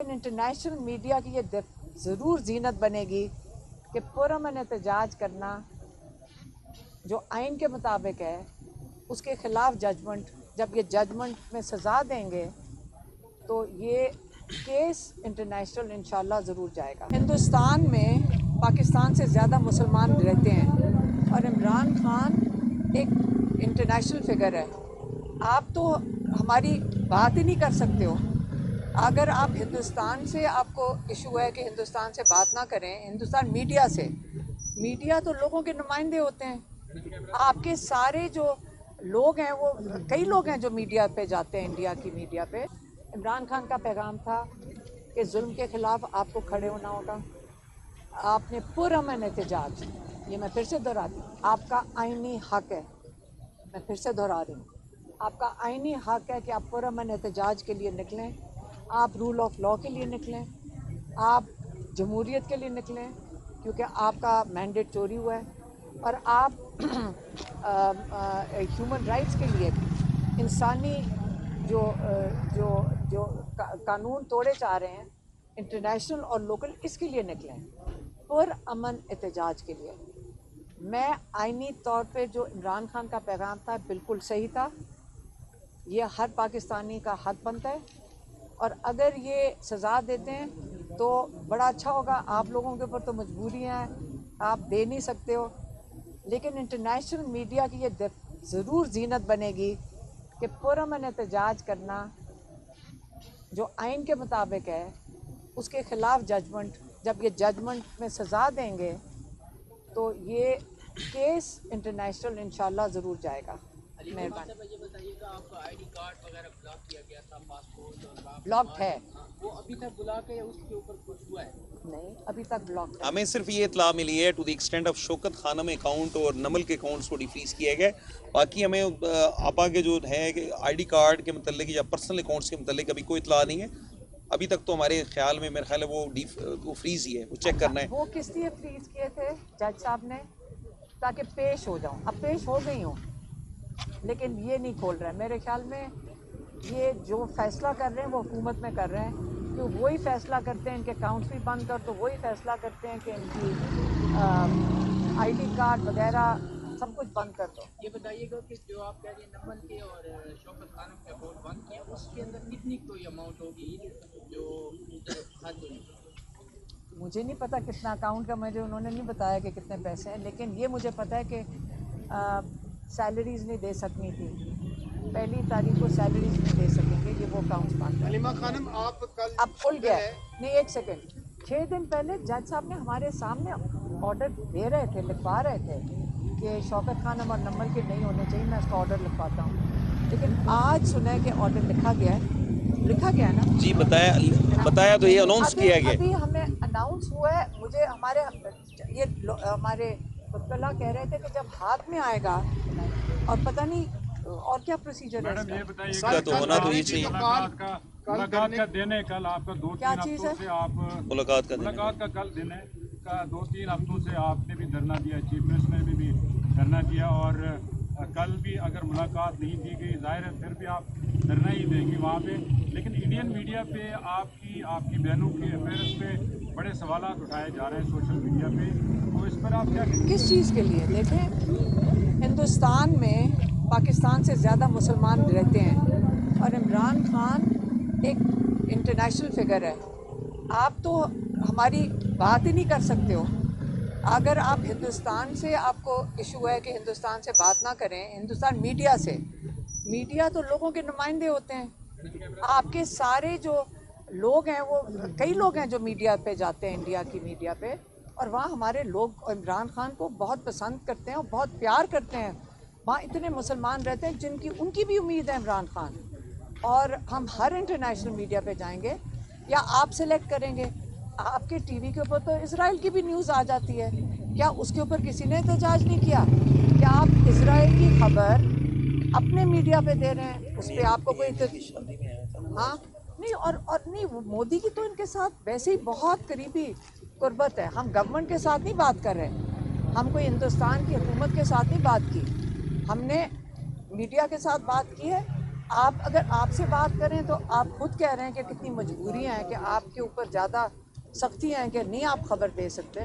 International media की ये ज़रूर जीनत बनेगी कि पुरअमन एहतजाज करना जो आइन के मुताबिक है उसके ख़िलाफ़ जजमेंट, जब ये जजमेंट में सज़ा देंगे तो ये केस इंटरनेशनल इंशाल्लाह ज़रूर जाएगा। हिंदुस्तान में पाकिस्तान से ज़्यादा मुसलमान रहते हैं और इमरान खान एक इंटरनेशनल फिगर है। आप तो हमारी बात ही नहीं कर सकते हो। अगर आप हिंदुस्तान से, आपको इशू है कि हिंदुस्तान से बात ना करें, हिंदुस्तान मीडिया से, मीडिया तो लोगों के नुमाइंदे होते हैं। आपके सारे जो लोग हैं, वो कई लोग हैं जो मीडिया पे जाते हैं, इंडिया की मीडिया पे। इमरान खान का पैगाम था कि जुल्म के ख़िलाफ़ आपको खड़े होना होगा। आपने पुरअमन एहतजाज, ये मैं फिर से दोहराती हूँ, आपका आइनी हक़ है, मैं फिर से दोहरा रही हूँ, आपका आइनी हक़ है कि आप पुरअमन एहतजाज के लिए निकलें, आप रूल ऑफ लॉ के लिए निकलें, आप जमहूरियत के लिए निकलें, क्योंकि आपका मैंडेट चोरी हुआ है और आप ह्यूमन राइट्स के लिए, इंसानी जो जो जो कानून तोड़े जा रहे हैं इंटरनेशनल और लोकल, इसके लिए निकलें, पुरअमन एहतजाज के लिए। मैं आइनी तौर पे जो इमरान खान का पैगाम था बिल्कुल सही था, ये हर पाकिस्तानी का हक़ बनता है और अगर ये सज़ा देते हैं तो बड़ा अच्छा होगा। आप लोगों के ऊपर तो मजबूरियाँ हैं, आप दे नहीं सकते हो, लेकिन इंटरनेशनल मीडिया की ये ज़रूर जीनत बनेगी कि पुरअमन एहतजाज करना जो आइन के मुताबिक है उसके ख़िलाफ़ जजमेंट, जब ये जजमेंट में सज़ा देंगे तो ये केस इंटरनेशनल इंशाल्लाह ज़रूर जाएगा। मेहरबानी। ये बताइएगा, आपका आईडी कार्ड वगैरह ब्लॉक किया गया था, पासपोर्ट और ब्लॉक्ड है, वो अभी तक ब्लॉक है, उसके ऊपर कुछ हुआ है? नहीं, अभी तक ब्लॉक है। हमें सिर्फ ये इतला मिली है to the extent of Shaukat Khanum account और नमल के अकाउंट्स को डिफ्रीज किया गया। बाकी हमें आपा के जो है कि आईडी कार्ड के मतलब या पर्सनल अकाउंट्स के मतलब अभी कोई इतला नहीं है। अभी तक तो हमारे ख्याल में, मेरे ख्याल है वो फ्रीज ही है, वो चेक करना है। वो किस लिए फ्रीज किए थे जज साहब ने? ताकि पेश हो जाऊं। अब पेश हो गई हूँ, लेकिन ये नहीं खोल रहा है। मेरे ख्याल में ये जो फैसला कर रहे हैं वो हुकूमत में कर रहे हैं, कि वही फैसला करते हैं इनके अकाउंट्स भी बंद कर, तो वही फैसला करते हैं कि इनकी आईडी कार्ड वगैरह सब कुछ बंद कर दो। ये बताइएगा कि जो आप कह रहे हैं नमन के और शौकत खानम के अकाउंट बंद किया, उसके अंदर कितनी कोई अमाउंट होगी जो हद होगी? मुझे नहीं पता कितना अकाउंट का, मुझे उन्होंने नहीं बताया कि कितने पैसे हैं, लेकिन ये मुझे पता है कि सैलरीज़ नहीं दे सकनी थी, पहली तारीख को सैलरीज नहीं दे सकेंगे, ये वो अकाउंट्स बंद। हलीमा खानम, आप कल अब खुल गया नहीं, एक सेकंड, 6 दिन पहले जज साहब ने हमारे सामने ऑर्डर दे रहे थे, लिखवा रहे थे कि शौकत खानम और नमल के नहीं होने चाहिए, मैं उसका ऑर्डर लिखवाता हूँ, लेकिन आज सुना है कि ऑर्डर लिखा गया है ना जी, बताया तो ये अनाउंस किया गया। अभी हमें अनाउंस हुआ है। मुझे हमारे मुतल्ला कह रहे थे कि जब हाथ में आएगा, और पता नहीं और क्या प्रोसीजर है इसका। इसका तो होना तो ये चाहिए। मुलाकात का दिन है कल आपका, क्या चीज़ है? से आप मुलाकात का कल दिन है का 2-3 हफ्तों से आपने भी धरना दिया, चीफ मिनिस्टर ने भी धरना दिया, और कल भी अगर मुलाकात नहीं दी गई, जाहिर है फिर भी आप धरना ही देंगे वहाँ पे। लेकिन इंडियन मीडिया पे आपकी बहनों के अफेयर्स पे बड़े सवालात उठाए जा रहे हैं सोशल मीडिया पे, तो इस पर आप क्या कहेंगे? किस चीज़ के लिए? देखें, हिंदुस्तान में पाकिस्तान से ज़्यादा मुसलमान रहते हैं और इमरान खान एक इंटरनेशनल फिगर है। आप तो हमारी बात ही नहीं कर सकते हो। अगर आप हिंदुस्तान से, आपको इशू है कि हिंदुस्तान से बात ना करें, हिंदुस्तान मीडिया से, मीडिया तो लोगों के नुमाइंदे होते हैं। आपके सारे जो लोग हैं, वो कई लोग हैं जो मीडिया पे जाते हैं, इंडिया की मीडिया पे, और वहाँ हमारे लोग इमरान खान को बहुत पसंद करते हैं और बहुत प्यार करते हैं। वहाँ इतने मुसलमान रहते हैं जिनकी, उनकी भी उम्मीद है इमरान खान। और हम हर इंटरनेशनल मीडिया पे जाएंगे या आप सिलेक्ट करेंगे। आपके टीवी के ऊपर तो इजराइल की भी न्यूज़ आ जाती है, क्या उसके ऊपर किसी ने एहतजाज नहीं किया? क्या आप इजराइल की खबर अपने मीडिया पे दे रहे हैं, उस पर आपको कोई हाँ नहीं, और नहीं, मोदी की तो इनके साथ वैसे ही बहुत करीबी कुर्बत है। हम गवर्नमेंट के साथ नहीं बात कर रहे, हम कोई हिंदुस्तान की हुकूमत के साथ नहीं बात की, हमने मीडिया के साथ बात की है आप अगर आपसे बात करें तो आप खुद कह रहे हैं कि कितनी मजबूरियां हैं कि आपके ऊपर ज़्यादा सख्ती हैं कि नहीं आप खबर दे सकते।